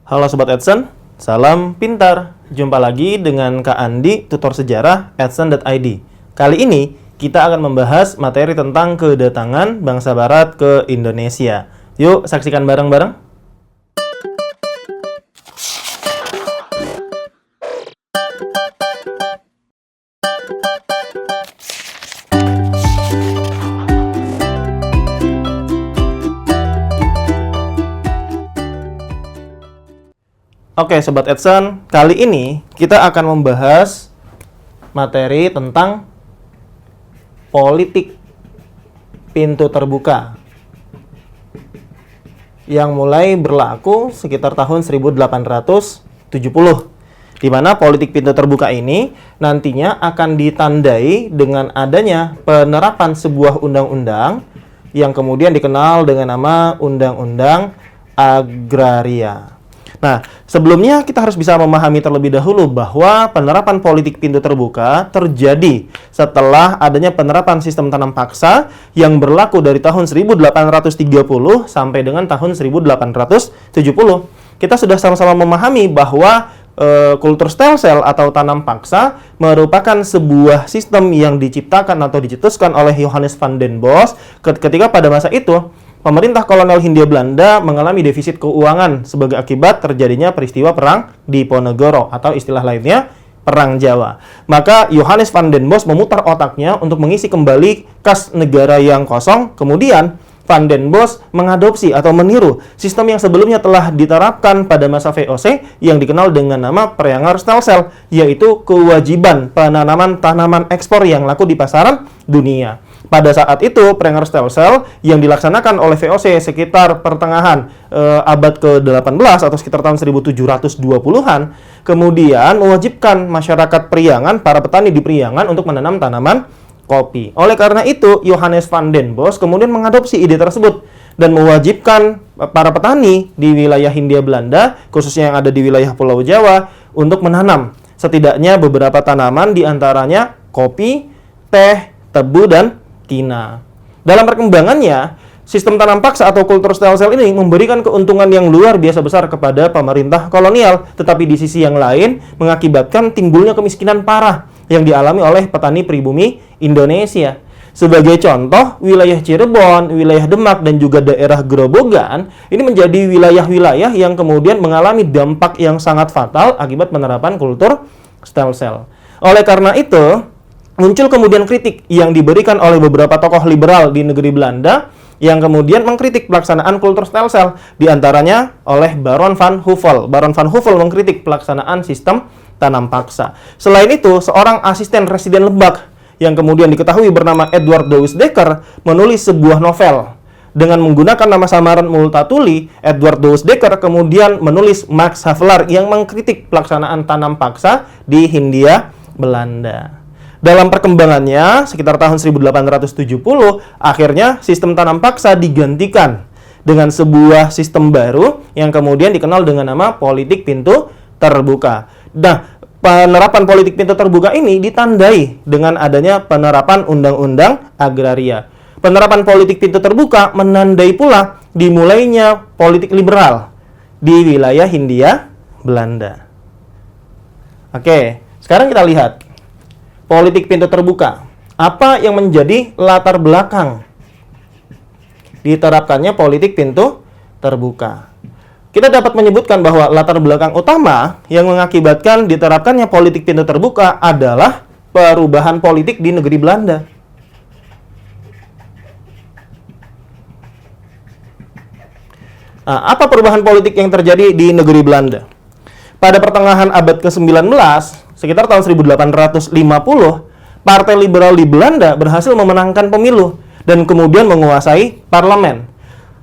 Halo Sobat Edson, salam pintar. Jumpa lagi dengan Kak Andi, tutor sejarah Edson.id. Kali ini kita akan membahas materi tentang kedatangan bangsa barat ke Indonesia. Yuk saksikan bareng-bareng. Oke Sobat Edson, kali ini kita akan membahas materi tentang politik pintu terbuka yang mulai berlaku sekitar tahun 1870, di mana politik pintu terbuka ini nantinya akan ditandai dengan adanya penerapan sebuah undang-undang yang kemudian dikenal dengan nama Undang-Undang Agraria. Nah, sebelumnya kita harus bisa memahami terlebih dahulu bahwa penerapan politik pintu terbuka terjadi setelah adanya penerapan sistem tanam paksa yang berlaku dari tahun 1830 sampai dengan tahun 1870. Kita sudah sama-sama memahami bahwa kultur stem cell atau tanam paksa merupakan sebuah sistem yang diciptakan atau dicetuskan oleh Johannes van den Bos ketika pada masa itu pemerintah kolonial Hindia Belanda mengalami defisit keuangan sebagai akibat terjadinya peristiwa perang Diponegoro atau istilah lainnya Perang Jawa. Maka Johannes van den Bos memutar otaknya untuk mengisi kembali kas negara yang kosong. Kemudian Van den Bos mengadopsi atau meniru sistem yang sebelumnya telah diterapkan pada masa VOC yang dikenal dengan nama Preanger Stelsel, yaitu kewajiban penanaman tanaman ekspor yang laku di pasaran dunia. Pada saat itu, Preanger Stelsel yang dilaksanakan oleh VOC sekitar pertengahan abad ke-18 atau sekitar tahun 1720-an, kemudian mewajibkan masyarakat Priangan, para petani di Priangan untuk menanam tanaman kopi. Oleh karena itu, Johannes van den Bos kemudian mengadopsi ide tersebut dan mewajibkan para petani di wilayah Hindia Belanda, khususnya yang ada di wilayah Pulau Jawa, untuk menanam setidaknya beberapa tanaman, diantaranya kopi, teh, tebu, dan kina. Dalam perkembangannya, sistem tanam paksa atau kultur Stelsel ini memberikan keuntungan yang luar biasa besar kepada pemerintah kolonial, tetapi di sisi yang lain mengakibatkan timbulnya kemiskinan parah yang dialami oleh petani pribumi Indonesia. Sebagai contoh, wilayah Cirebon, wilayah Demak, dan juga daerah Grobogan ini menjadi wilayah-wilayah yang kemudian mengalami dampak yang sangat fatal akibat penerapan kultur Stelsel. Oleh karena itu, muncul kemudian kritik yang diberikan oleh beberapa tokoh liberal di negeri Belanda yang kemudian mengkritik pelaksanaan kultur Stelsel, diantaranya oleh Baron van Heuvel. Baron van Heuvel mengkritik pelaksanaan sistem tanam paksa. Selain itu, seorang asisten residen Lebak yang kemudian diketahui bernama Edward Douwes Dekker menulis sebuah novel. Dengan menggunakan nama samaran Multatuli, Edward Douwes Dekker kemudian menulis Max Havelaar yang mengkritik pelaksanaan tanam paksa di Hindia Belanda. Dalam perkembangannya, sekitar tahun 1870, akhirnya sistem tanam paksa digantikan dengan sebuah sistem baru yang kemudian dikenal dengan nama politik pintu terbuka. Nah, penerapan politik pintu terbuka ini ditandai dengan adanya penerapan Undang-Undang Agraria. Penerapan politik pintu terbuka menandai pula dimulainya politik liberal di wilayah Hindia Belanda. Oke, sekarang kita lihat politik pintu terbuka. Apa yang menjadi latar belakang diterapkannya politik pintu terbuka? Kita dapat menyebutkan bahwa latar belakang utama yang mengakibatkan diterapkannya politik pintu terbuka adalah perubahan politik di negeri Belanda. Nah, apa perubahan politik yang terjadi di negeri Belanda? Pada pertengahan abad ke-19, sekitar tahun 1850, Partai Liberal di Belanda berhasil memenangkan pemilu dan kemudian menguasai parlemen.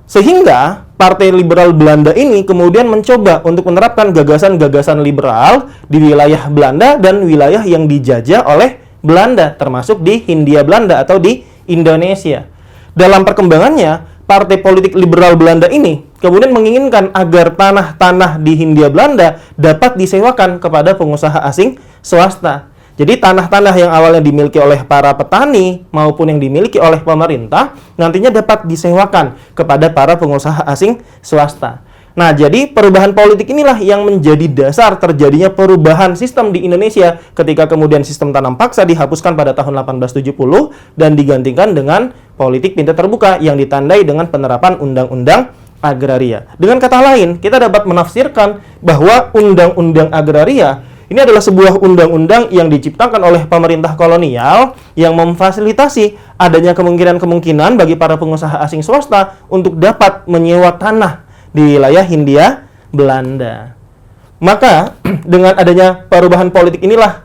Sehingga Partai Liberal Belanda ini kemudian mencoba untuk menerapkan gagasan-gagasan liberal di wilayah Belanda dan wilayah yang dijajah oleh Belanda, termasuk di Hindia Belanda atau di Indonesia. Dalam perkembangannya, Partai Politik Liberal Belanda ini kemudian menginginkan agar tanah-tanah di Hindia Belanda dapat disewakan kepada pengusaha asing swasta. Jadi tanah-tanah yang awalnya dimiliki oleh para petani maupun yang dimiliki oleh pemerintah nantinya dapat disewakan kepada para pengusaha asing swasta. Nah, jadi perubahan politik inilah yang menjadi dasar terjadinya perubahan sistem di Indonesia ketika kemudian sistem tanam paksa dihapuskan pada tahun 1870 dan digantikan dengan politik pintu terbuka yang ditandai dengan penerapan undang-undang agraria. Dengan kata lain, kita dapat menafsirkan bahwa undang-undang agraria ini adalah sebuah undang-undang yang diciptakan oleh pemerintah kolonial yang memfasilitasi adanya kemungkinan-kemungkinan bagi para pengusaha asing swasta untuk dapat menyewa tanah di wilayah Hindia Belanda. Maka dengan adanya perubahan politik inilah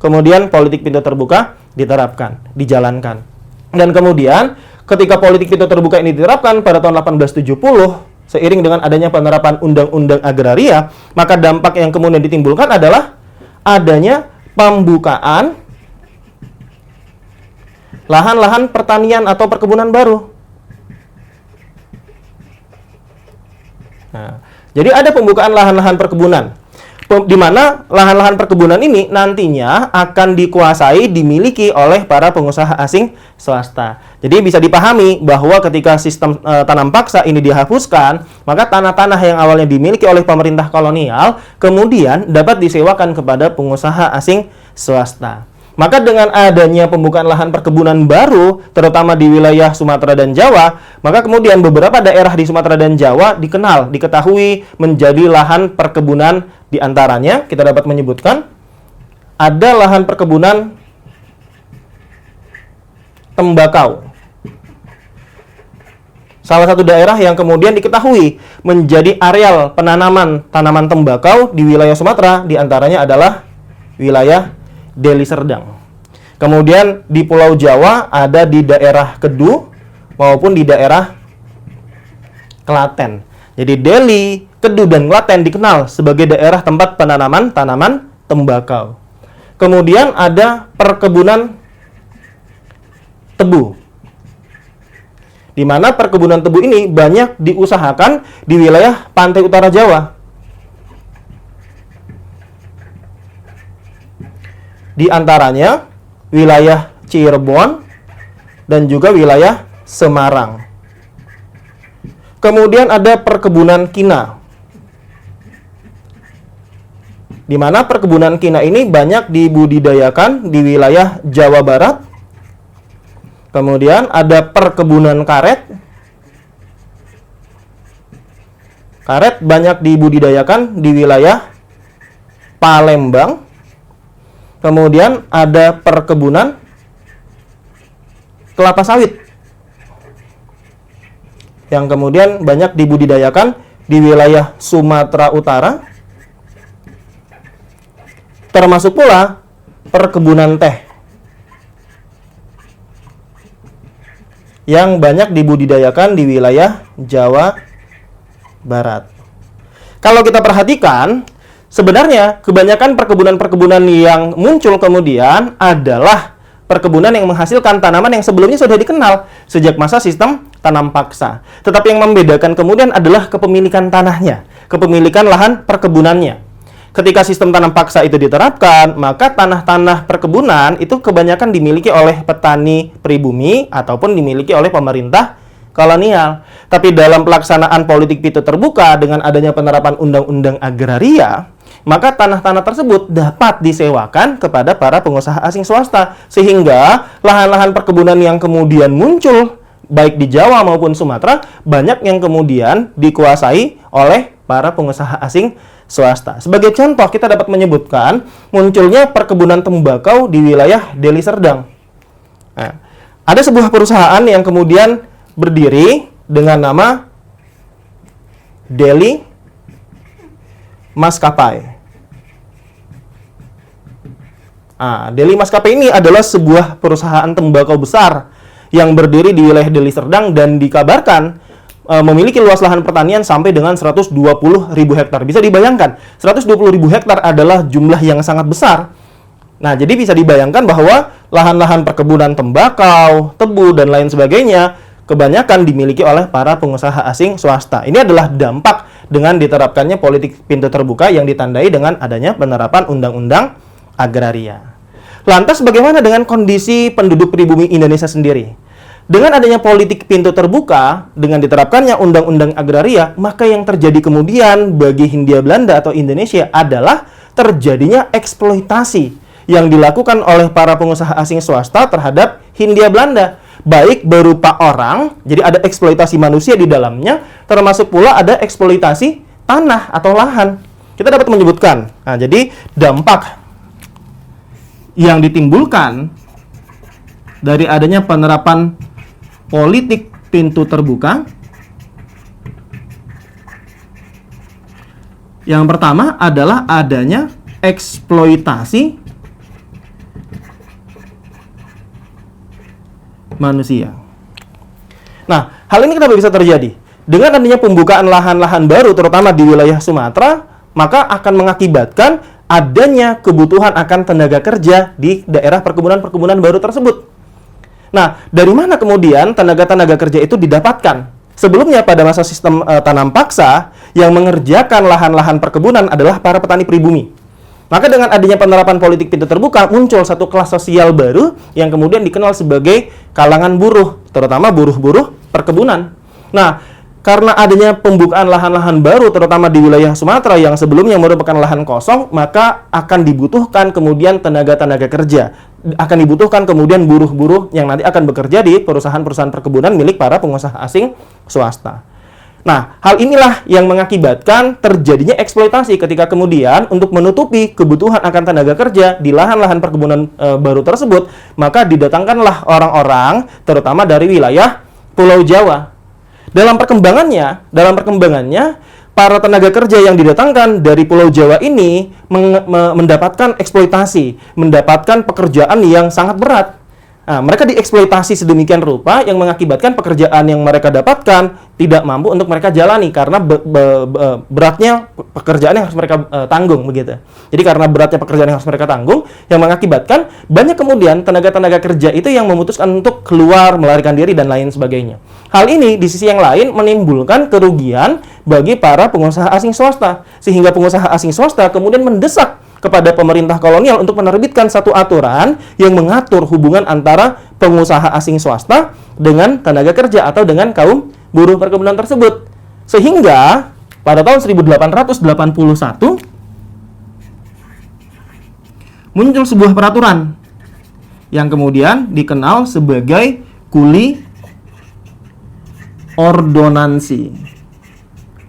kemudian politik pintu terbuka diterapkan, dijalankan. Dan kemudian ketika politik pintu terbuka ini diterapkan pada tahun 1870 seiring dengan adanya penerapan undang-undang agraria, maka dampak yang kemudian ditimbulkan adalah adanya pembukaan lahan-lahan pertanian atau perkebunan baru. Nah, jadi ada pembukaan lahan-lahan perkebunan, di mana lahan-lahan perkebunan ini nantinya akan dikuasai, dimiliki oleh para pengusaha asing swasta. Jadi bisa dipahami bahwa ketika sistem tanam paksa ini dihapuskan, maka tanah-tanah yang awalnya dimiliki oleh pemerintah kolonial kemudian dapat disewakan kepada pengusaha asing swasta. Maka dengan adanya pembukaan lahan perkebunan baru, terutama di wilayah Sumatera dan Jawa, maka kemudian beberapa daerah di Sumatera dan Jawa diketahui menjadi lahan perkebunan. Di antaranya kita dapat menyebutkan ada lahan perkebunan tembakau. Salah satu daerah yang kemudian diketahui menjadi areal penanaman tanaman tembakau di wilayah Sumatera, di antaranya adalah wilayah Deli Serdang. Kemudian di Pulau Jawa ada di daerah Kedu maupun di daerah Klaten. Jadi Deli, Kedu, dan Klaten dikenal sebagai daerah tempat penanaman tanaman tembakau. Kemudian ada perkebunan tebu, di mana perkebunan tebu ini banyak diusahakan di wilayah pantai utara Jawa. Di antaranya wilayah Cirebon dan juga wilayah Semarang. Kemudian ada perkebunan kina, di mana perkebunan kina ini banyak dibudidayakan di wilayah Jawa Barat. Kemudian ada perkebunan karet. Karet banyak dibudidayakan di wilayah Palembang. Kemudian ada perkebunan kelapa sawit yang kemudian banyak dibudidayakan di wilayah Sumatera Utara. Termasuk pula perkebunan teh yang banyak dibudidayakan di wilayah Jawa Barat. Kalau kita perhatikan, sebenarnya kebanyakan perkebunan-perkebunan yang muncul kemudian adalah perkebunan yang menghasilkan tanaman yang sebelumnya sudah dikenal sejak masa sistem tanam paksa. Tetapi yang membedakan kemudian adalah kepemilikan tanahnya, kepemilikan lahan perkebunannya. Ketika sistem tanam paksa itu diterapkan, maka tanah-tanah perkebunan itu kebanyakan dimiliki oleh petani pribumi ataupun dimiliki oleh pemerintah kolonial. Tapi dalam pelaksanaan politik pintu terbuka dengan adanya penerapan undang-undang agraria, maka tanah-tanah tersebut dapat disewakan kepada para pengusaha asing swasta, sehingga lahan-lahan perkebunan yang kemudian muncul baik di Jawa maupun Sumatera banyak yang kemudian dikuasai oleh para pengusaha asing swasta. Sebagai contoh, kita dapat menyebutkan munculnya perkebunan tembakau di wilayah Deli Serdang. Nah, ada sebuah perusahaan yang kemudian berdiri dengan nama Deli Maskapai. Deli Maskapai ini adalah sebuah perusahaan tembakau besar yang berdiri di wilayah Deli Serdang dan dikabarkan memiliki luas lahan pertanian sampai dengan 120.000 hektar. Bisa dibayangkan, 120.000 hektar adalah jumlah yang sangat besar. Nah, jadi bisa dibayangkan bahwa lahan-lahan perkebunan tembakau, tebu, dan lain sebagainya kebanyakan dimiliki oleh para pengusaha asing swasta. Ini adalah dampak dengan diterapkannya politik pintu terbuka yang ditandai dengan adanya penerapan undang-undang agraria. Lantas bagaimana dengan kondisi penduduk pribumi Indonesia sendiri? Dengan adanya politik pintu terbuka, dengan diterapkannya undang-undang agraria, maka yang terjadi kemudian bagi Hindia Belanda atau Indonesia adalah terjadinya eksploitasi yang dilakukan oleh para pengusaha asing swasta terhadap Hindia Belanda. Baik berupa orang, jadi ada eksploitasi manusia di dalamnya, termasuk pula ada eksploitasi tanah atau lahan. Kita dapat menyebutkan, nah jadi dampak yang ditimbulkan dari adanya penerapan politik pintu terbuka, yang pertama adalah adanya eksploitasi manusia. Nah, hal ini kenapa bisa terjadi? Dengan adanya pembukaan lahan-lahan baru, terutama di wilayah Sumatera, maka akan mengakibatkan adanya kebutuhan akan tenaga kerja di daerah perkebunan-perkebunan baru tersebut. Nah, dari mana kemudian tenaga-tenaga kerja itu didapatkan? Sebelumnya pada masa sistem tanam paksa, yang mengerjakan lahan-lahan perkebunan adalah para petani pribumi. Maka dengan adanya penerapan politik pintu terbuka, muncul satu kelas sosial baru yang kemudian dikenal sebagai kalangan buruh, terutama buruh-buruh perkebunan. Nah, karena adanya pembukaan lahan-lahan baru, terutama di wilayah Sumatera yang sebelumnya merupakan lahan kosong, maka akan dibutuhkan kemudian tenaga-tenaga kerja. Akan dibutuhkan kemudian buruh-buruh yang nanti akan bekerja di perusahaan-perusahaan perkebunan milik para pengusaha asing swasta. Nah, hal inilah yang mengakibatkan terjadinya eksploitasi ketika kemudian untuk menutupi kebutuhan akan tenaga kerja di lahan-lahan perkebunan baru tersebut, maka didatangkanlah orang-orang terutama dari wilayah Pulau Jawa. Dalam perkembangannya, para tenaga kerja yang didatangkan dari Pulau Jawa ini mendapatkan eksploitasi, mendapatkan pekerjaan yang sangat berat. Nah, mereka dieksploitasi sedemikian rupa yang mengakibatkan pekerjaan yang mereka dapatkan tidak mampu untuk mereka jalani karena beratnya pekerjaan yang harus mereka tanggung begitu. Jadi karena beratnya pekerjaan yang harus mereka tanggung yang mengakibatkan banyak kemudian tenaga-tenaga kerja itu yang memutuskan untuk keluar, melarikan diri dan lain sebagainya. Hal ini di sisi yang lain menimbulkan kerugian bagi para pengusaha asing swasta sehingga pengusaha asing swasta kemudian mendesak kepada pemerintah kolonial untuk menerbitkan satu aturan yang mengatur hubungan antara pengusaha asing swasta dengan tenaga kerja atau dengan kaum buruh perkebunan tersebut. Sehingga pada tahun 1881 muncul sebuah peraturan yang kemudian dikenal sebagai Kuli Ordonansi.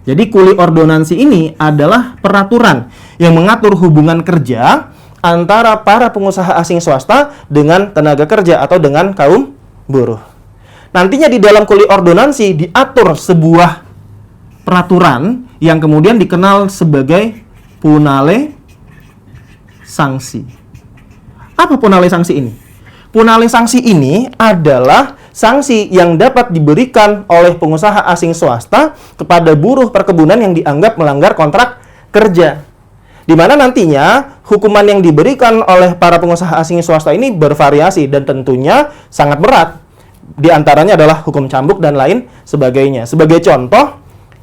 Jadi Kuli Ordonansi ini adalah peraturan yang mengatur hubungan kerja antara para pengusaha asing swasta dengan tenaga kerja atau dengan kaum buruh. Nantinya di dalam Kuli Ordonansi diatur sebuah peraturan yang kemudian dikenal sebagai Punale Sanksi. Apa Punale Sanksi ini? Punale Sanksi ini adalah sanksi yang dapat diberikan oleh pengusaha asing swasta kepada buruh perkebunan yang dianggap melanggar kontrak kerja. Di mana nantinya hukuman yang diberikan oleh para pengusaha asing swasta ini bervariasi dan tentunya sangat berat. Di antaranya adalah hukum cambuk dan lain sebagainya. Sebagai contoh,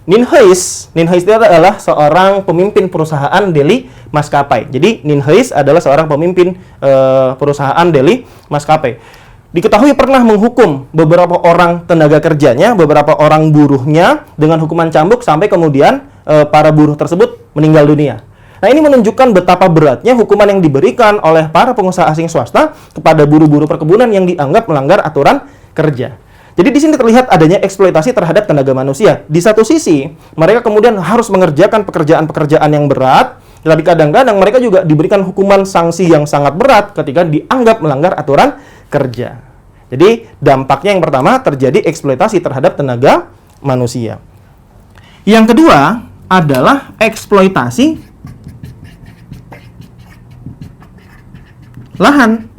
Ninhuis itu adalah seorang pemimpin perusahaan Delhi Maskapai. Jadi Ninhuis adalah seorang pemimpin perusahaan Delhi Maskapai. Diketahui pernah menghukum beberapa orang tenaga kerjanya, beberapa orang buruhnya dengan hukuman cambuk sampai kemudian para buruh tersebut meninggal dunia. Nah, ini menunjukkan betapa beratnya hukuman yang diberikan oleh para pengusaha asing swasta kepada buruh-buruh perkebunan yang dianggap melanggar aturan kerja. Jadi di sini terlihat adanya eksploitasi terhadap tenaga manusia. Di satu sisi, mereka kemudian harus mengerjakan pekerjaan-pekerjaan yang berat, tapi kadang-kadang mereka juga diberikan hukuman sanksi yang sangat berat ketika dianggap melanggar aturan kerja. Jadi dampaknya yang pertama terjadi eksploitasi terhadap tenaga manusia. Yang kedua adalah eksploitasi lahan.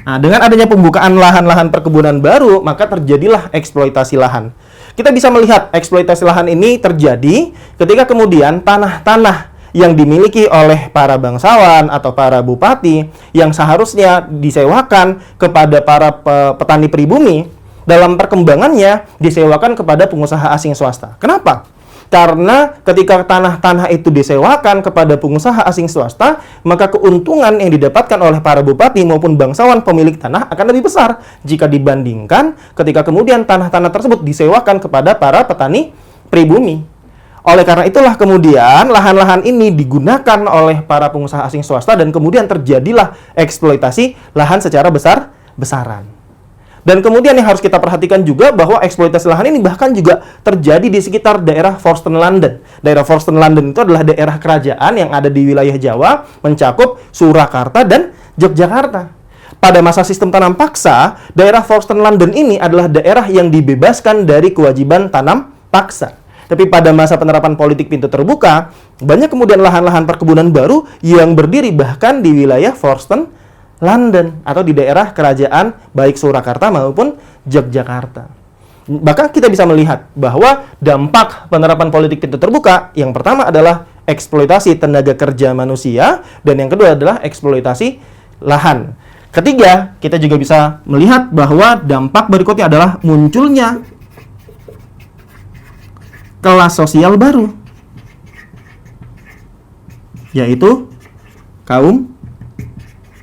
Nah, dengan adanya pembukaan lahan-lahan perkebunan baru, maka terjadilah eksploitasi lahan. Kita bisa melihat eksploitasi lahan ini terjadi ketika kemudian tanah-tanah yang dimiliki oleh para bangsawan atau para bupati yang seharusnya disewakan kepada para petani pribumi, dalam perkembangannya disewakan kepada pengusaha asing swasta. Kenapa? Karena ketika tanah-tanah itu disewakan kepada pengusaha asing swasta, maka keuntungan yang didapatkan oleh para bupati maupun bangsawan pemilik tanah akan lebih besar jika dibandingkan ketika kemudian tanah-tanah tersebut disewakan kepada para petani pribumi. Oleh karena itulah kemudian lahan-lahan ini digunakan oleh para pengusaha asing swasta dan kemudian terjadilah eksploitasi lahan secara besar-besaran. Dan kemudian yang harus kita perhatikan juga bahwa eksploitasi lahan ini bahkan juga terjadi di sekitar daerah Forsten Landen. Daerah Forsten Landen itu adalah daerah kerajaan yang ada di wilayah Jawa, mencakup Surakarta dan Yogyakarta. Pada masa sistem tanam paksa, daerah Forsten Landen ini adalah daerah yang dibebaskan dari kewajiban tanam paksa. Tapi pada masa penerapan politik pintu terbuka, banyak kemudian lahan-lahan perkebunan baru yang berdiri bahkan di wilayah Forsten Landen atau di daerah kerajaan baik Surakarta maupun Yogyakarta. Bahkan kita bisa melihat bahwa dampak penerapan politik pintu terbuka yang pertama adalah eksploitasi tenaga kerja manusia dan yang kedua adalah eksploitasi lahan. Ketiga, kita juga bisa melihat bahwa dampak berikutnya adalah munculnya kelas sosial baru, yaitu kaum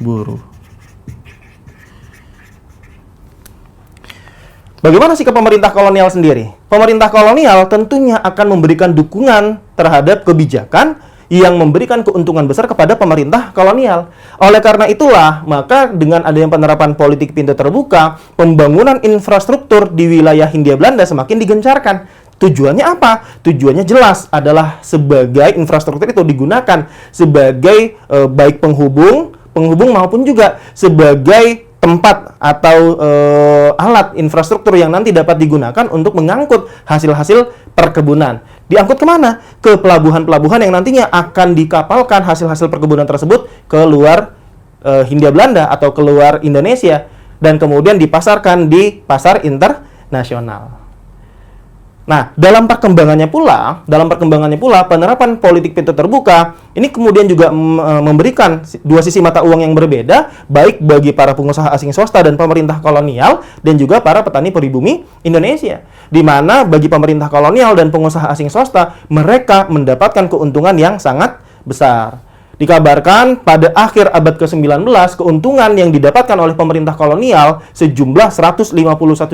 buruh. Bagaimana sikap pemerintah kolonial sendiri? Pemerintah kolonial tentunya akan memberikan dukungan terhadap kebijakan yang memberikan keuntungan besar kepada pemerintah kolonial. Oleh karena itulah, maka dengan adanya penerapan politik pintu terbuka, pembangunan infrastruktur di wilayah Hindia Belanda semakin digencarkan. Tujuannya apa? Tujuannya jelas adalah sebagai infrastruktur itu digunakan sebagai baik penghubung maupun juga sebagai tempat atau alat infrastruktur yang nanti dapat digunakan untuk mengangkut hasil-hasil perkebunan. Diangkut kemana? Ke pelabuhan-pelabuhan yang nantinya akan dikapalkan hasil-hasil perkebunan tersebut ke luar Hindia Belanda atau ke luar Indonesia dan kemudian dipasarkan di pasar internasional. Nah, dalam perkembangannya pula, penerapan politik pintu terbuka ini kemudian juga memberikan dua sisi mata uang yang berbeda, baik bagi para pengusaha asing swasta dan pemerintah kolonial, dan juga para petani pribumi Indonesia. Di mana bagi pemerintah kolonial dan pengusaha asing swasta, mereka mendapatkan keuntungan yang sangat besar. Dikabarkan pada akhir abad ke-19, keuntungan yang didapatkan oleh pemerintah kolonial sejumlah 151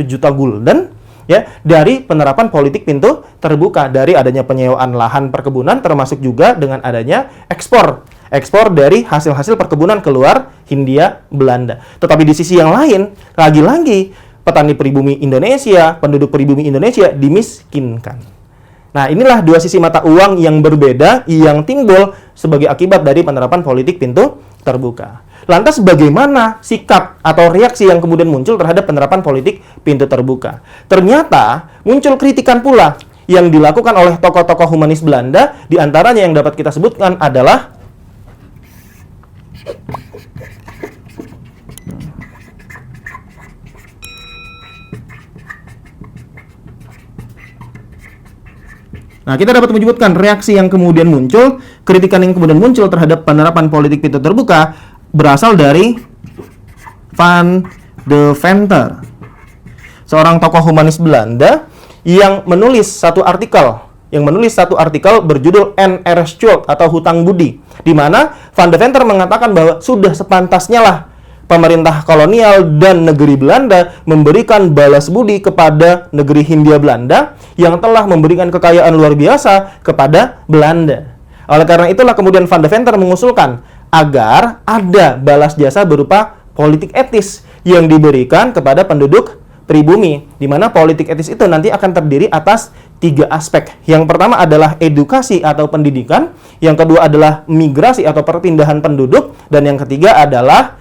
juta gulden, ya, dari penerapan politik pintu terbuka, dari adanya penyewaan lahan perkebunan termasuk juga dengan adanya ekspor dari hasil-hasil perkebunan keluar Hindia Belanda. Tetapi di sisi yang lain, lagi-lagi petani pribumi Indonesia, penduduk pribumi Indonesia dimiskinkan. Nah, inilah dua sisi mata uang yang berbeda yang timbul sebagai akibat dari penerapan politik pintu terbuka. Lantas bagaimana sikap atau reaksi yang kemudian muncul terhadap penerapan politik pintu terbuka? Ternyata muncul kritikan pula yang dilakukan oleh tokoh-tokoh humanis Belanda, di antaranya yang dapat kita sebutkan adalah Nah, kita dapat menyebutkan reaksi yang kemudian muncul, kritikan yang kemudian muncul terhadap penerapan politik pintu terbuka berasal dari Van de Venter, seorang tokoh humanis Belanda yang menulis satu artikel berjudul N.R. Schuld atau Hutang Budi, di mana Van de Venter mengatakan bahwa sudah sepantasnya lah pemerintah kolonial dan negeri Belanda memberikan balas budi kepada negeri Hindia Belanda yang telah memberikan kekayaan luar biasa kepada Belanda. Oleh karena itulah kemudian Van de Venter mengusulkan agar ada balas jasa berupa politik etis yang diberikan kepada penduduk pribumi, di mana politik etis itu nanti akan terdiri atas 3 aspek. Yang pertama adalah edukasi atau pendidikan, yang kedua adalah migrasi atau perpindahan penduduk, dan yang ketiga adalah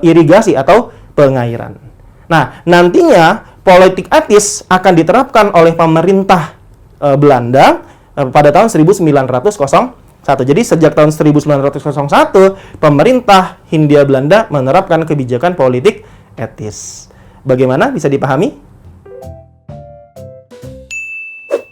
irigasi atau pengairan. Nah, nantinya politik etis akan diterapkan oleh pemerintah Belanda pada tahun 1901. Jadi sejak tahun 1901, pemerintah Hindia Belanda menerapkan kebijakan politik etis. Bagaimana? Bisa dipahami?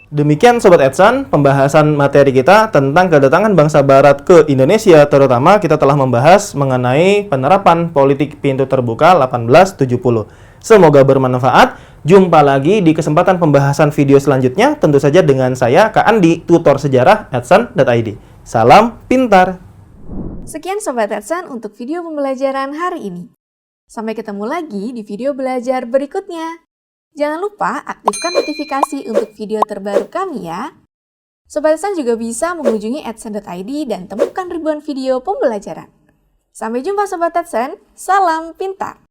Demikian Sobat Edson, pembahasan materi kita tentang kedatangan bangsa Barat ke Indonesia, terutama kita telah membahas mengenai penerapan politik pintu terbuka 1870. Semoga bermanfaat. Jumpa lagi di kesempatan pembahasan video selanjutnya, tentu saja dengan saya, Kak Andi, tutor sejarah @san.id. Salam pintar! Sekian Sobat Adsan untuk video pembelajaran hari ini. Sampai ketemu lagi di video belajar berikutnya. Jangan lupa aktifkan notifikasi untuk video terbaru kami ya. Sobat Adsan juga bisa mengunjungi @san.id dan temukan ribuan video pembelajaran. Sampai jumpa Sobat Adsan, salam pintar!